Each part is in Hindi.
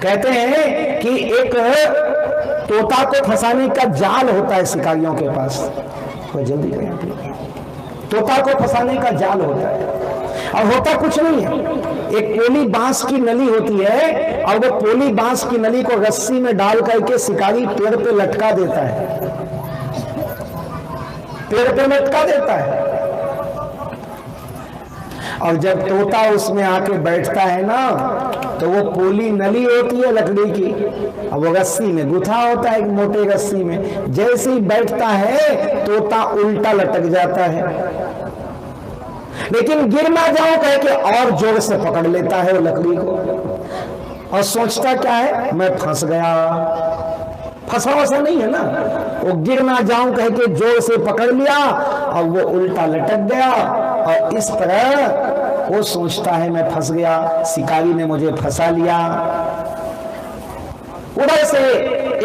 कहते हैं कि एक तोता को फंसाने का जाल होता है शिकारियों के पास। कोई जल्दी करें, तोता को फंसाने का जाल होता है, और होता कुछ नहीं है, एक पोली बांस की नली होती है, और वो पोली बांस की नली को रस्सी में डाल करके शिकारी पेड़ पे लटका देता है, पेड़ पे लटका देता है। और जब तोता उसमें आके बैठता है ना, तो वो पोली नली होती है लकड़ी की, और वो रस्सी में गुथा होता है, एक मोटे रस्सी में। जैसे ही बैठता है तोता उल्टा लटक जाता है, लेकिन गिर ना जाऊं कह के और जोर से पकड़ लेता है वो लकड़ी को, और सोचता क्या है, मैं फंस गया। फंसा वसा नहीं है ना, वो गिर ना जाऊं कह के जोर से पकड़ लिया और वो उल्टा लटक गया, और इस तरह वो सोचता है मैं फंस गया, शिकारी ने मुझे फंसा लिया। उधर से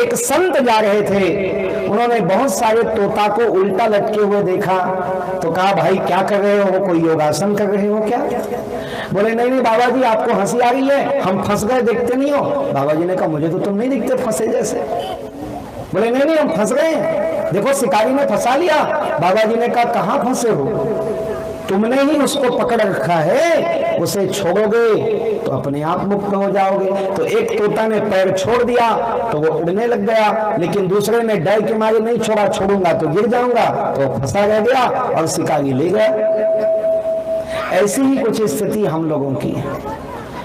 एक संत जा रहे थे, उन्होंने बहुत सारे तोता को उल्टा लटके हुए देखा, तो कहा भाई क्या कर रहे हो, कोई योगासन कर रहे हो क्या? बोले नहीं नहीं बाबा जी, आपको हंसी आ रही है, हम फंस गए, देखते नहीं हो। बाबा जी ने कहा मुझे तो तुम नहीं दिखते फंसे जैसे। बोले नहीं नहीं हम फंस गए हैं, देखो शिकारी ने फंसा लिया। बाबा जी ने कहा कहां फंसे हो, तुमने ही उसको पकड़ रखा है, उसे छोड़ोगे तो अपने आप मुक्त हो जाओगे। तो एक तोता ने पैर छोड़ दिया तो वो उड़ने लग गया, लेकिन दूसरे ने डर के मारे नहीं छोड़ा, छोड़ूंगा तो गिर जाऊंगा, तो फंसा रह गया और शिकारी ले गया। ऐसी ही कुछ स्थिति हम लोगों की है।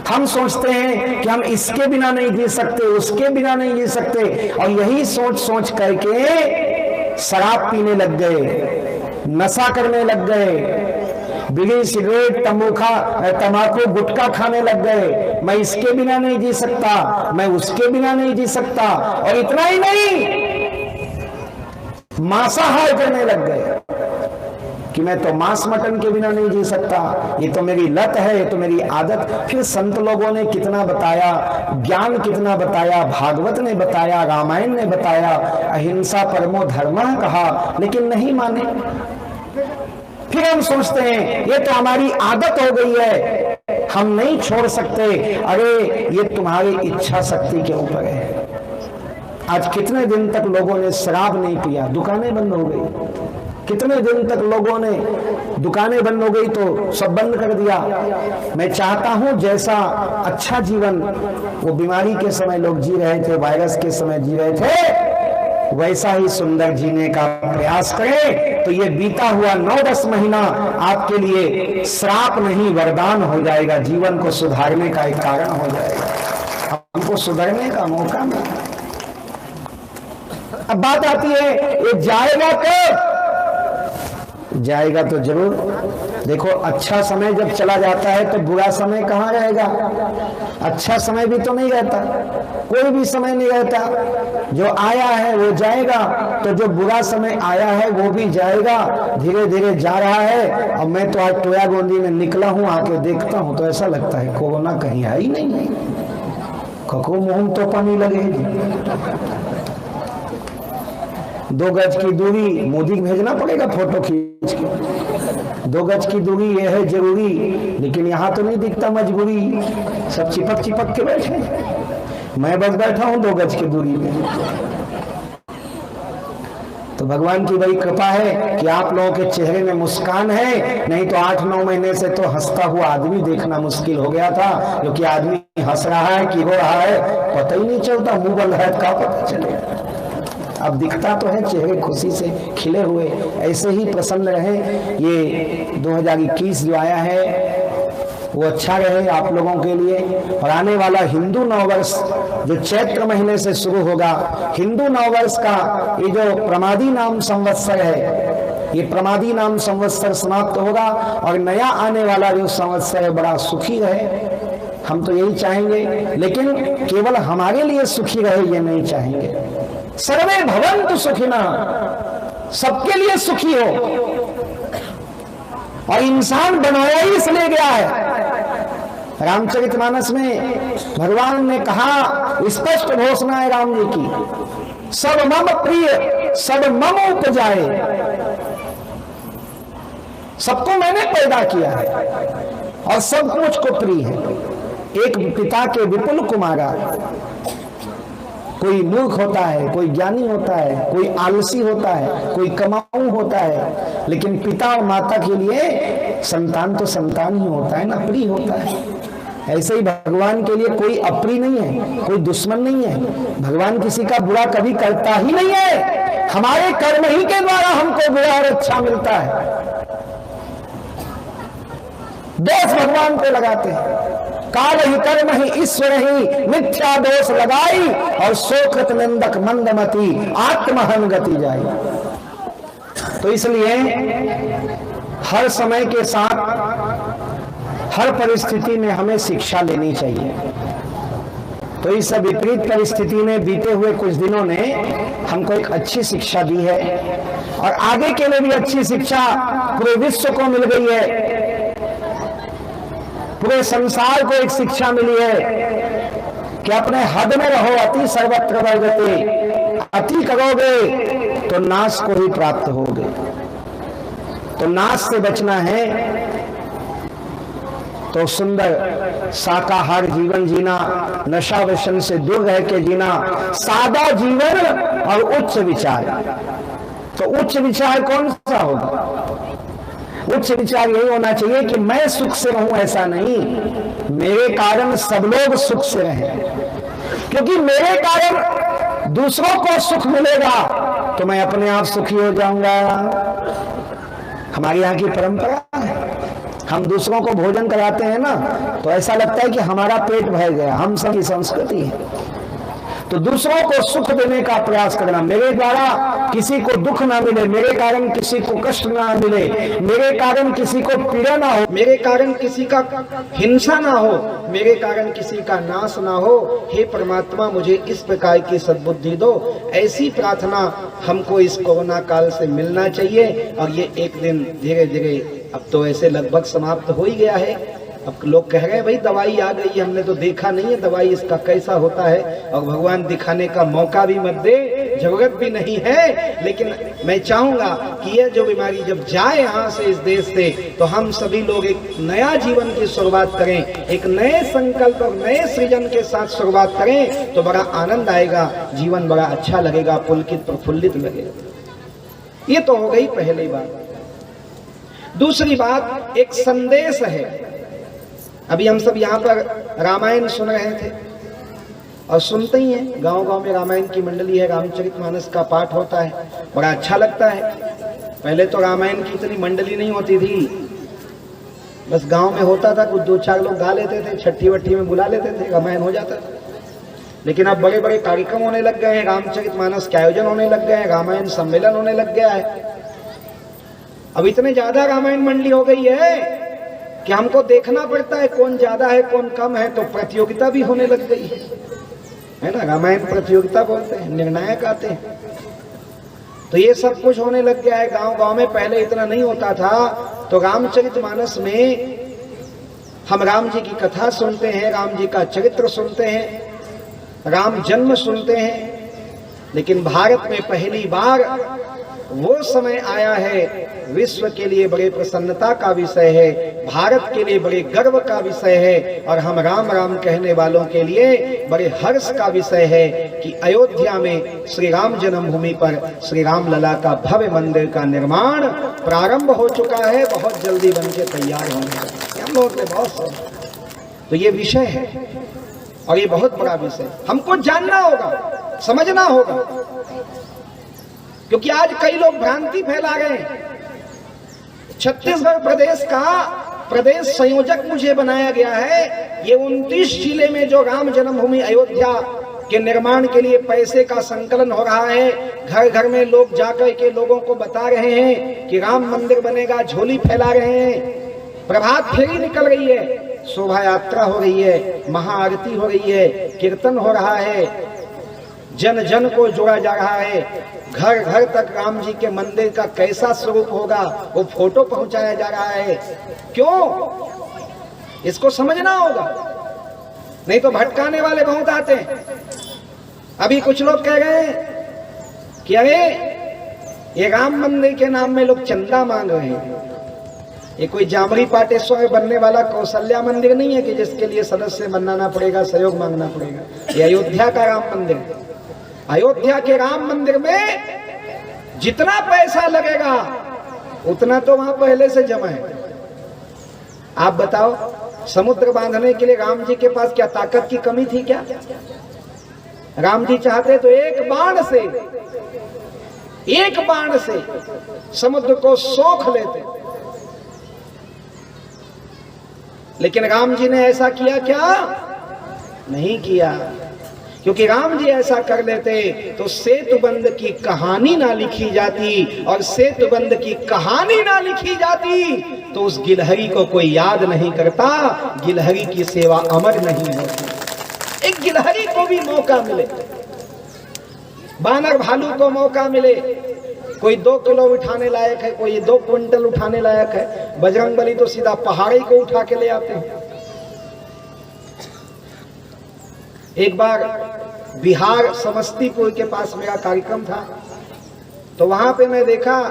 हम सोचते हैं कि हम इसके बिना नहीं जी सकते, उसके बिना नहीं जी सकते, और यही सोच सोच करके शराब पीने लग गए, नशा करने लग गए, बीड़ी सिगरेट तंबाकू गुटखा खाने लग गए। मैं इसके बिना नहीं जी सकता, मैं उसके बिना नहीं जी सकता, और इतना ही नहीं मांसाहार करने लग गए कि मैं तो मांस मटन के बिना नहीं जी सकता, ये तो मेरी लत है, ये तो मेरी आदत। फिर संत लोगों ने कितना बताया, ज्ञान कितना बताया, भागवत ने बताया, रामायण ने बताया, अहिंसा परमो धर्मः कहा, लेकिन नहीं माने। फिर हम सोचते हैं ये तो हमारी आदत हो गई है, हम नहीं छोड़ सकते। अरे ये तुम्हारी इच्छा शक्ति के ऊपर है। आज कितने दिन तक लोगों ने शराब नहीं पिया, दुकानें बंद हो गई। कितने दिन तक लोगों ने दुकानें बंद हो गई तो सब बंद कर दिया। मैं चाहता हूं जैसा अच्छा जीवन वो बीमारी के समय लोग जी रहे थे, वायरस के समय जी रहे थे, वैसा ही सुंदर जीने का प्रयास करें, तो ये बीता हुआ 9-10 महीना आपके लिए श्राप नहीं वरदान हो जाएगा, जीवन को सुधारने का एक कारण हो जाएगा, हमको सुधरने का मौका मिलेगा। अब बात आती है ये जाएगा कब? जाएगा तो जरूर। देखो अच्छा समय जब चला जाता है तो बुरा समय कहाँ रहेगा? अच्छा समय भी तो नहीं रहता, कोई भी समय नहीं रहता। जो आया है वो जाएगा, तो जो बुरा समय आया है वो भी जाएगा, धीरे धीरे जा रहा है। और मैं तो आज टोया गोंदी में निकला हूँ, आके देखता हूँ तो ऐसा लगता है कोरोना कहीं है ही नहीं, कको मुंह तो पानी लगे। 2 गज की दूरी मोदी को भेजना पड़ेगा फोटो खींच के, 2 गज की दूरी ये है जरूरी, लेकिन यहाँ तो नहीं दिखता मजबूरी, सब चिपक चिपक के बैठे। मैं बस बैठा हूँ 2 गज की दूरी में। तो भगवान की बड़ी कृपा है कि आप लोगों के चेहरे में मुस्कान है, नहीं तो 8-9 महीने से तो हंसता हुआ आदमी देखना मुश्किल हो गया था, क्योंकि आदमी हंस रहा है कि रो रहा है पता ही नहीं चलता, मुंह बंद है क्या पता चलेगा। अब दिखता तो है चेहरे खुशी से खिले हुए। ऐसे ही प्रसन्न रहे। ये 2021 जो आया है वो अच्छा रहे आप लोगों के लिए। और आने वाला हिंदू नववर्ष जो चैत्र महीने से शुरू होगा, हिंदू नववर्ष का ये जो प्रमादी नाम संवत्सर है, ये प्रमादी नाम संवत्सर समाप्त होगा और नया आने वाला जो संवत्सर है बड़ा सुखी रहे। हम तो यही चाहेंगे, लेकिन केवल हमारे लिए सुखी रहे ये नहीं चाहेंगे। सर्वे भवन्तु सुखिनः, सबके लिए सुखी हो। और इंसान बनाया ही इसलिए गया है। रामचरितमानस में भगवान ने कहा, स्पष्ट घोषणा है राम जी की, सब मम प्रिय सब मम उपजाए, सबको मैंने पैदा किया है और सब मुझको प्रिय है। एक पिता के विपुल कुमारा। कोई मूर्ख होता है, कोई ज्ञानी होता है, कोई आलसी होता है, कोई कमाऊ होता है, लेकिन पिता और माता के लिए संतान तो संतान ही होता है ना, प्रिय होता है। ऐसे ही भगवान के लिए कोई अप्रिय नहीं है, कोई दुश्मन नहीं है। भगवान किसी का बुरा कभी करता ही नहीं है। हमारे कर्म ही के द्वारा हमको बुरा और अच्छा मिलता है। दोष भगवान पे लगाते हैं। काल ही कर्म ही ईश्वर ही मिथ्या दोष लगाई, और सोकृत निंदक मंदमती आत्महन गति जाई। तो इसलिए हर समय के साथ हर परिस्थिति में हमें शिक्षा लेनी चाहिए। तो इस विपरीत परिस्थिति में बीते हुए कुछ दिनों ने हमको एक अच्छी शिक्षा दी है, और आगे के लिए भी अच्छी शिक्षा पूरे विश्व को मिल गई है। पूरे संसार को एक शिक्षा मिली है कि अपने हद में रहो, अति सर्वत्र वर्जते। अति करोगे तो नाश को ही प्राप्त होगे। तो नाश से बचना है तो सुंदर शाकाहार जीवन जीना, नशा व्यसन से दूर रह के जीना, सादा जीवन और उच्च विचार। तो उच्च विचार कौन सा होगा? उच्च विचार यही होना चाहिए कि मैं सुख से रहूं, ऐसा नहीं मेरे कारण सब लोग सुख से रहें, क्योंकि मेरे कारण दूसरों को सुख मिलेगा तो मैं अपने आप सुखी हो जाऊंगा। हमारे यहाँ की परंपरा है, हम दूसरों को भोजन कराते हैं ना तो ऐसा लगता है कि हमारा पेट भर गया। हम सब की संस्कृति है। तो दूसरों को सुख देने का प्रयास करना, मेरे द्वारा किसी को दुख ना मिले, मेरे कारण किसी को कष्ट ना मिले, मेरे कारण किसी को पीड़ा ना हो, मेरे कारण किसी का हिंसा ना हो, मेरे कारण किसी का नाश ना हो। हे परमात्मा, मुझे इस प्रकार की सद्बुद्धि दो। ऐसी प्रार्थना हमको इस कोरोना काल से मिलना चाहिए। और ये एक दिन धीरे धीरे, अब तो ऐसे लगभग समाप्त हो ही गया है। अब लोग कह रहे हैं भाई दवाई आ गई है, हमने तो देखा नहीं है दवाई इसका कैसा होता है, और भगवान दिखाने का मौका भी मत दे, जरूरत भी नहीं है। लेकिन मैं चाहूंगा कि यह जो बीमारी जब जाए यहाँ से, इस देश से, तो हम सभी लोग एक नया जीवन की शुरुआत करें, एक नए संकल्प और नए सृजन के साथ शुरुआत करें, तो बड़ा आनंद आएगा, जीवन बड़ा अच्छा लगेगा, पुलकित प्रफुल्लित लगेगा। ये तो हो गई पहली बात। दूसरी बात, एक संदेश है। अभी हम सब यहाँ पर रामायण सुन रहे थे और सुनते ही हैं, गांव गांव में रामायण की मंडली है, रामचरितमानस का पाठ होता है, बड़ा अच्छा लगता है। पहले तो रामायण की इतनी मंडली नहीं होती थी, बस गांव में होता था, कुछ 2-4 लोग गा लेते थे, छठी वट्ठी में बुला लेते थे, रामायण हो जाता था। लेकिन अब बड़े बड़े कार्यक्रम होने लग गए हैं, रामचरितमानस के आयोजन होने लग गए हैं, रामायण सम्मेलन होने लग गया है। अब इतने ज्यादा रामायण मंडली हो गई है कि हमको देखना पड़ता है कौन ज्यादा है कौन कम है, तो प्रतियोगिता भी होने लग गई है ना। रामायण प्रतियोगिता बोलते हैं, निर्णायक आते हैं। तो ये सब कुछ होने लग गया है गांव गांव में। पहले इतना नहीं होता था। तो रामचरितमानस में हम राम जी की कथा सुनते हैं, राम जी का चरित्र सुनते हैं, राम जन्म सुनते हैं। लेकिन भारत में पहली बार वो समय आया है, विश्व के लिए बड़े प्रसन्नता का विषय है, भारत के लिए बड़े गर्व का विषय है, और हम राम राम कहने वालों के लिए बड़े हर्ष का विषय है कि अयोध्या में श्री राम जन्मभूमि पर श्री राम लला का भव्य मंदिर का निर्माण प्रारंभ हो चुका है, बहुत जल्दी बनके तैयार होंगे। हम लोग ने बहुत सोचा। तो ये विषय है और ये बहुत बड़ा विषय, हमको जानना होगा, समझना होगा, क्योंकि आज कई लोग भ्रांति फैला गए। छत्तीसगढ़ प्रदेश का प्रदेश संयोजक मुझे बनाया गया है। ये 29 जिले में जो राम जन्मभूमि अयोध्या के निर्माण के लिए पैसे का संकलन हो रहा है, घर घर में लोग जाकर के लोगों को बता रहे हैं कि राम मंदिर बनेगा, झोली फैला रहे हैं, प्रभात फेरी निकल रही है, शोभा यात्रा हो रही है, महाआरती हो रही है, कीर्तन हो रहा है, जन जन को जोड़ा जा रहा है, घर घर तक राम जी के मंदिर का कैसा स्वरूप होगा वो फोटो पहुंचाया जा रहा है। क्यों? इसको समझना होगा, नहीं तो भटकाने वाले बहुत आते हैं। अभी कुछ लोग कह रहे हैं कि अरे ये राम मंदिर के नाम में लोग चंदा मांग रहे हैं। ये कोई जामरी पाटेश्वर में बनने वाला कौशल्या मंदिर नहीं है कि जिसके लिए सदस्य बनाना पड़ेगा, सहयोग मांगना पड़ेगा। ये अयोध्या का राम मंदिर है। अयोध्या के राम मंदिर में जितना पैसा लगेगा उतना तो वहां पहले से जमा है। आप बताओ, समुद्र बांधने के लिए राम जी के पास क्या ताकत की कमी थी क्या? राम जी चाहते तो एक बाण से समुद्र को सोख लेते, लेकिन राम जी ने ऐसा किया क्या? नहीं किया। क्योंकि राम जी ऐसा कर लेते तो सेतुबंध की कहानी ना लिखी जाती, और सेतुबंध की कहानी ना लिखी जाती तो उस गिलहरी को कोई याद नहीं करता, गिलहरी की सेवा अमर नहीं होती। एक गिलहरी को भी मौका मिले, बानर भालू को मौका मिले, कोई 2 किलो उठाने लायक है, कोई 2 क्विंटल उठाने लायक है, बजरंगबली तो सीधा पहाड़ी को उठा के ले आते हैं। एक बार बिहार समस्तीपुर के पास मेरा कार्यक्रम था, तो वहां पे मैं देखा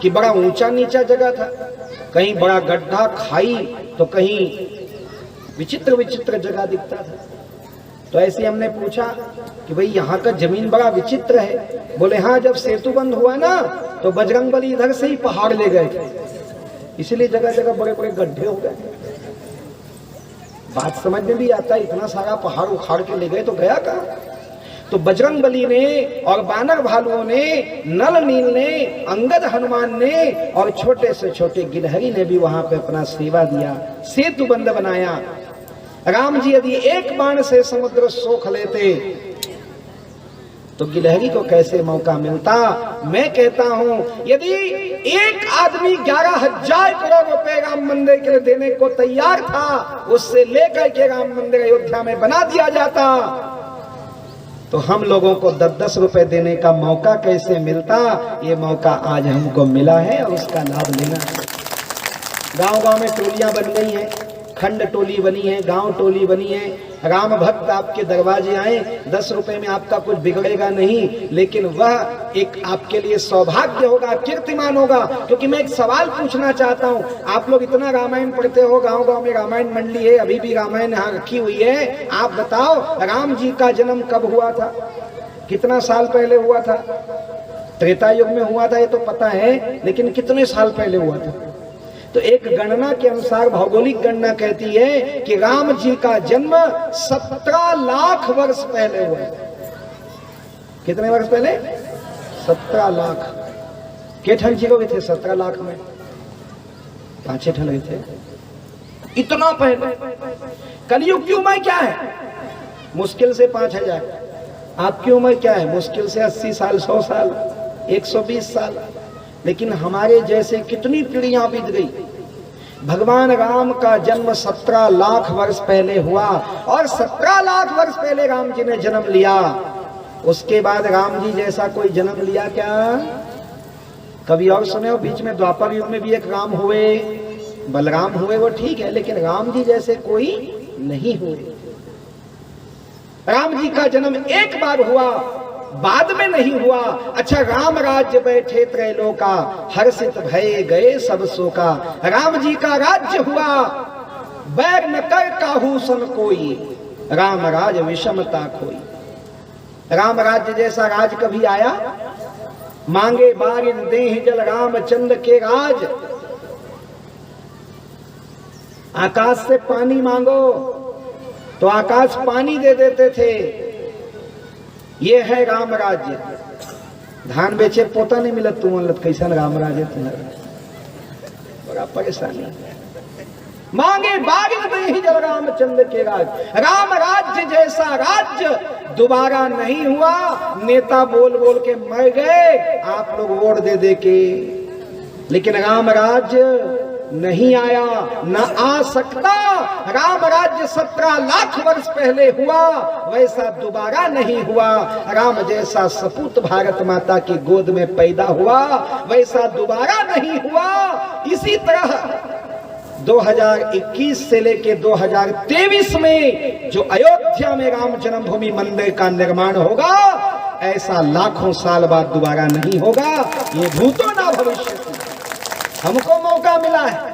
कि बड़ा ऊंचा नीचा जगह था, कहीं बड़ा गड्ढा खाई तो कहीं विचित्र विचित्र जगह दिखता था। तो ऐसे हमने पूछा कि भाई यहाँ का जमीन बड़ा विचित्र है। बोले हाँ, जब सेतु बंद हुआ ना तो बजरंगबली इधर से ही पहाड़ ले गए थे, इसलिए जगह जगह बड़े बड़े गड्ढे हो गए। बात समझ में भी आता है, इतना सारा पहाड़ उखाड़ के ले गए तो गया कहाँ? तो बजरंगबली ने और बानर भालुओं ने, नल नील ने, अंगद हनुमान ने और छोटे से छोटे गिलहरी ने भी वहां पे अपना सेवा दिया, सेतु बंद बनाया। राम जी यदि एक बाण से समुद्र सोख लेते तो गिलहरी को कैसे मौका मिलता? मैं कहता हूं, यदि एक आदमी 11,000 करोड़ रुपए राम मंदिर के लिए देने को तैयार था, उससे लेकर के राम मंदिर अयोध्या में बना दिया जाता, तो हम लोगों को 10-10 रुपए देने का मौका कैसे मिलता? ये मौका आज हमको मिला है और उसका लाभ लेना है। गांव-गांव में टोलियां बन गई हैं, खंड टोली बनी है, गांव टोली बनी है। राम भक्त आपके दरवाजे आए, 10 रुपए में आपका कुछ बिगड़ेगा नहीं, लेकिन वह एक आपके लिए सौभाग्य होगा, कीर्तिमान होगा। क्योंकि मैं एक सवाल पूछना चाहता हूं, आप लोग इतना रामायण पढ़ते हो, गांव गांव में रामायण मंडली है, अभी भी रामायण यहाँ रखी हुई है। आप बताओ, राम जी का जन्म कब हुआ था? कितना साल पहले हुआ था? त्रेता युग में हुआ था, ये तो पता है, लेकिन कितने साल पहले हुआ था? तो एक गणना के अनुसार, भौगोलिक गणना कहती है कि राम जी का जन्म 17 लाख वर्ष पहले हुआ। कितने वर्ष पहले? 17 लाख। के ठन जी लोग थे 17 लाख में? 5-6 ठन थे, इतना पहले। कलयुग की उम्र क्या है? मुश्किल से 5000। आपकी उम्र क्या है? मुश्किल से 80 साल, 100 साल, 120 साल। लेकिन हमारे जैसे कितनी पीढ़ियां बीत गई। भगवान राम का जन्म 17 लाख वर्ष पहले हुआ, और 17 लाख वर्ष पहले राम जी ने जन्म लिया। उसके बाद राम जी जैसा कोई जन्म लिया क्या? कभी और सुने हो? बीच में द्वापर युग में भी एक राम हुए, बलराम हुए, वो ठीक है, लेकिन राम जी जैसे कोई नहीं हुए। राम जी का जन्म एक बार हुआ, बाद में नहीं हुआ। अच्छा, राम राज्य बैठे त्रैलोका, हर्षित भये गए सब शोका। राम जी का राज्य हुआ, बैर न कर काहू सन कोई, राम राज विषमता खोई। राम राज्य जैसा राज कभी आया? मांगे बारिन देह जल रामचंद्र के राज। आकाश से पानी मांगो तो आकाश पानी दे देते थे। ये है राम राज्य। धान बेचे पोता नहीं मिलत, तू मिलत कैसन राम राज्य तुम्हारा? बड़ा परेशानी। मांगे बागिन दे जल रामचंद्र के राज। राम राज्य जैसा राज्य दोबारा नहीं हुआ। नेता बोल बोल के मर गए, आप लोग वोट दे दे के, लेकिन राम राज्य नहीं आया, न आ सकता। राम राज्य 17 लाख वर्ष पहले हुआ, वैसा दोबारा नहीं हुआ। राम जैसा सपूत भारत माता की गोद में पैदा हुआ, वैसा दोबारा नहीं हुआ। इसी तरह 2021 से लेके 2023 में जो अयोध्या में राम जन्मभूमि मंदिर का निर्माण होगा, ऐसा लाखों साल बाद दोबारा नहीं होगा। ये भूतो ना भविष्य। हमको मौका मिला है,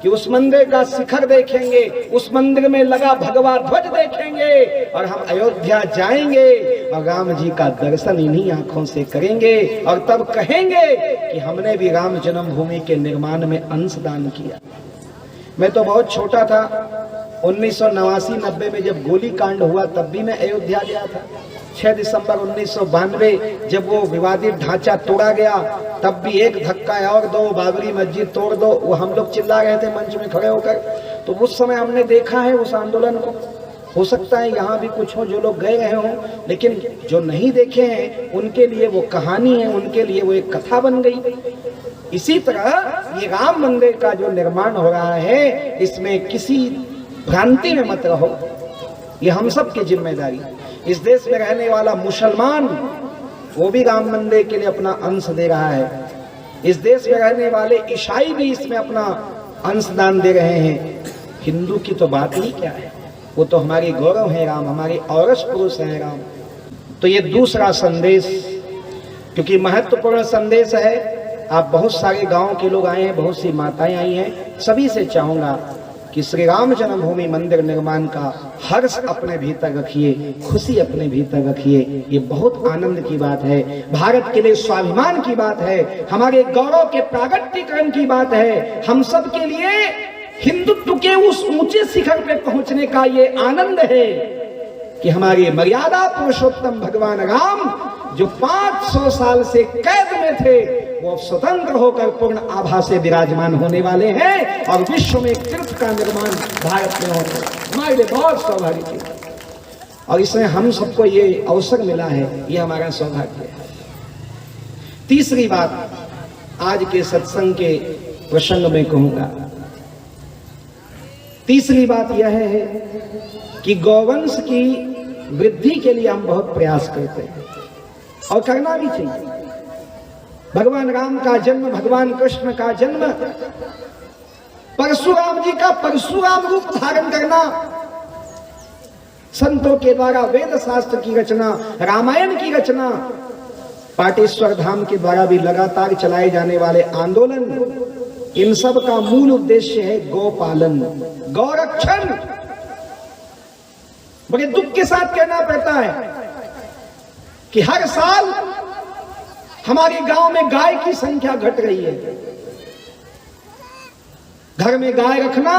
कि उस मंदिर का शिखर देखेंगे, उस मंदिर में लगा भगवा ध्वज देखेंगे और हम अयोध्या जाएंगे और राम जी का दर्शन इन्हीं आंखों से करेंगे और तब कहेंगे कि हमने भी राम जन्मभूमि के निर्माण में अंशदान किया। मैं तो बहुत छोटा था, 1989-90 में जब गोली कांड हुआ तब भी मैं अयोध्या गया था। 6 दिसंबर 1992 जब वो विवादित ढांचा तोड़ा गया तब भी एक धक्का और दो, बाबरी मस्जिद तोड़ दो, वो हम लोग चिल्ला रहे थे मंच में खड़े होकर। तो उस समय हमने देखा है उस आंदोलन को। हो सकता है यहाँ भी कुछ हो जो लोग गए रहे हों, लेकिन जो नहीं देखे हैं उनके लिए वो कहानी है, उनके लिए वो एक कथा बन गई। इसी तरह ये राम मंदिर का जो निर्माण हो रहा है, इसमें किसी भ्रांति में मत रहो, ये हम सब की जिम्मेदारी। इस देश में रहने वाला मुसलमान वो भी राम मंदिर के लिए अपना अंश दे रहा है। इस देश में रहने वाले ईसाई भी इसमें अपना अंशदान दे रहे हैं। हिंदू की तो बात ही क्या है, वो तो हमारी गौरव है राम, हमारे औरस पुरुष है राम। तो ये दूसरा संदेश, क्योंकि महत्वपूर्ण संदेश है। आप बहुत सारे गांव के लोग आए हैं, बहुत सी माताएं आई हैं, सभी से चाहूंगा कि श्री राम जन्मभूमि मंदिर निर्माण का हर्ष अपने भीतर रखिए, खुशी अपने भीतर रखिए। ये बहुत आनंद की बात है, भारत के लिए स्वाभिमान की बात है, हमारे गौरव के प्रागट्यकरण की बात है। हम सब के लिए हिंदुत्व के उस ऊंचे शिखर पे पहुंचने का ये आनंद है कि हमारे मर्यादा पुरुषोत्तम भगवान राम जो 500 साल से कैद में थे, वो स्वतंत्र होकर पूर्ण आभा से विराजमान होने वाले हैं और विश्व में एक तीर्थ का निर्माण भारत में होता है। हमारे लिए बहुत सौभाग्य की और इसमें हम सबको ये अवसर मिला है, ये हमारा सौभाग्य है। तीसरी बात आज के सत्संग के प्रसंग में कहूंगा। तीसरी बात यह है कि गौवंश की वृद्धि के लिए हम बहुत प्रयास करते हैं और करना भी चाहिए। भगवान राम का जन्म, भगवान कृष्ण का जन्म, परशुराम जी का परशुराम रूप धारण करना, संतों के द्वारा वेद शास्त्र की रचना, रामायण की रचना, पाटेश्वर धाम के द्वारा भी लगातार चलाए जाने वाले आंदोलन, इन सब का मूल उद्देश्य है गौपालन, गौरक्षण। बड़े दुख के साथ कहना पड़ता है कि हर साल हमारे गांव में गाय की संख्या घट रही है। घर में गाय रखना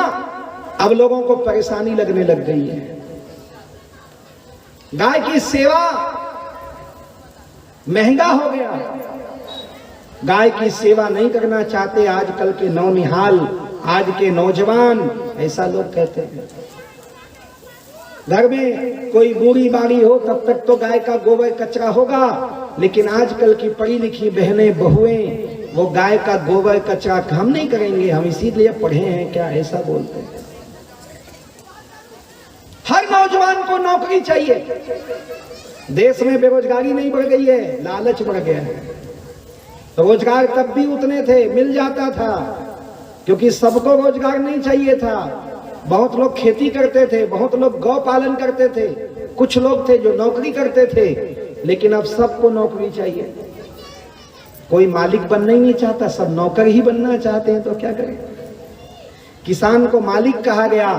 अब लोगों को परेशानी लगने लग गई है। गाय की सेवा महंगा हो गया, गाय की सेवा नहीं करना चाहते आजकल के नौनिहाल, आज के नौजवान, ऐसा लोग कहते हैं। घर में कोई बूढ़ी बाड़ी हो तब तक तो गाय का गोबर कचरा होगा, लेकिन आजकल की पढ़ी लिखी बहनें बहुएं वो गाय का गोबर कचरा हम नहीं करेंगे, हम इसीलिए पढ़े हैं क्या, ऐसा बोलते हैं। हर नौजवान को नौकरी चाहिए। देश में बेरोजगारी नहीं बढ़ गई है, लालच बढ़ गया है। रोजगार तब भी उतने थे, मिल जाता था, क्योंकि सबको रोजगार नहीं चाहिए था। बहुत लोग खेती करते थे, बहुत लोग गौ पालन करते थे, कुछ लोग थे जो नौकरी करते थे, लेकिन अब सबको नौकरी चाहिए। कोई मालिक बनना ही नहीं चाहता, सब नौकर ही बनना चाहते हैं। तो क्या करें? किसान को मालिक कहा गया,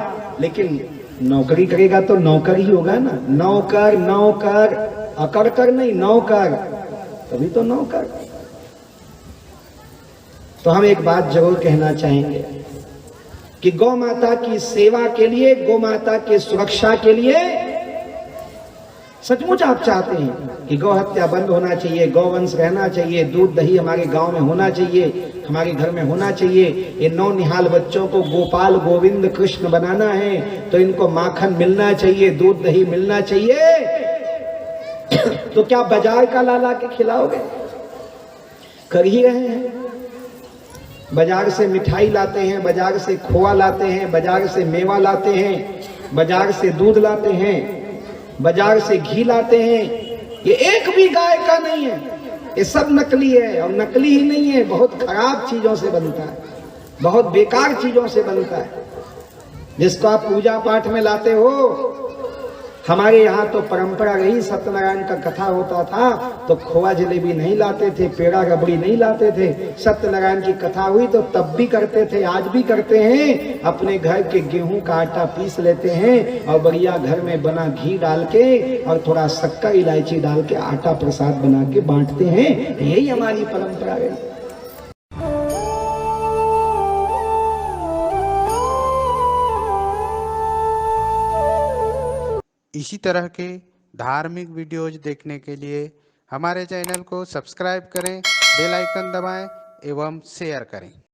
लेकिन नौकरी करेगा तो नौकर ही होगा ना। नौकर नौकर अकड़कर नहीं, नौकर, तभी तो नौकर। तो हम एक बात जरूर कहना चाहेंगे कि गौ माता की सेवा के लिए, गौ माता के सुरक्षा के लिए सचमुच आप चाहते हैं कि गौ हत्या बंद होना चाहिए, गौवंश रहना चाहिए, दूध दही हमारे गांव में होना चाहिए, हमारे घर में होना चाहिए। ये नौनिहाल बच्चों को गोपाल गोविंद कृष्ण बनाना है तो इनको माखन मिलना चाहिए, दूध दही मिलना चाहिए। तो क्या बाजार का ला के खिलाओगे? कर ही रहे हैं। बाजार से मिठाई लाते हैं, बाजार से खोआ लाते हैं, बाजार से मेवा लाते हैं, बाजार से दूध लाते हैं, बाजार से घी लाते हैं। ये एक भी गाय का नहीं है, ये सब नकली है। और नकली ही नहीं है, बहुत खराब चीजों से बनता है, बहुत बेकार चीजों से बनता है। जिसको आप पूजा पाठ में लाते हो, हमारे यहाँ तो परंपरा रही, सत्यनारायण का कथा होता था तो खोआ जलेबी नहीं लाते थे, पेड़ा रबड़ी नहीं लाते थे। सत्यनारायण की कथा हुई तो तब भी करते थे, आज भी करते हैं। अपने घर के गेहूं का आटा पीस लेते हैं और बढ़िया घर में बना घी डाल के और थोड़ा शक्कर इलायची डाल के आटा प्रसाद बना के बांटते हैं। यही हमारी परंपरा है। इसी तरह के धार्मिक वीडियोज देखने के लिए हमारे चैनल को सब्सक्राइब करें, बेल आइकन दबाएं एवं शेयर करें।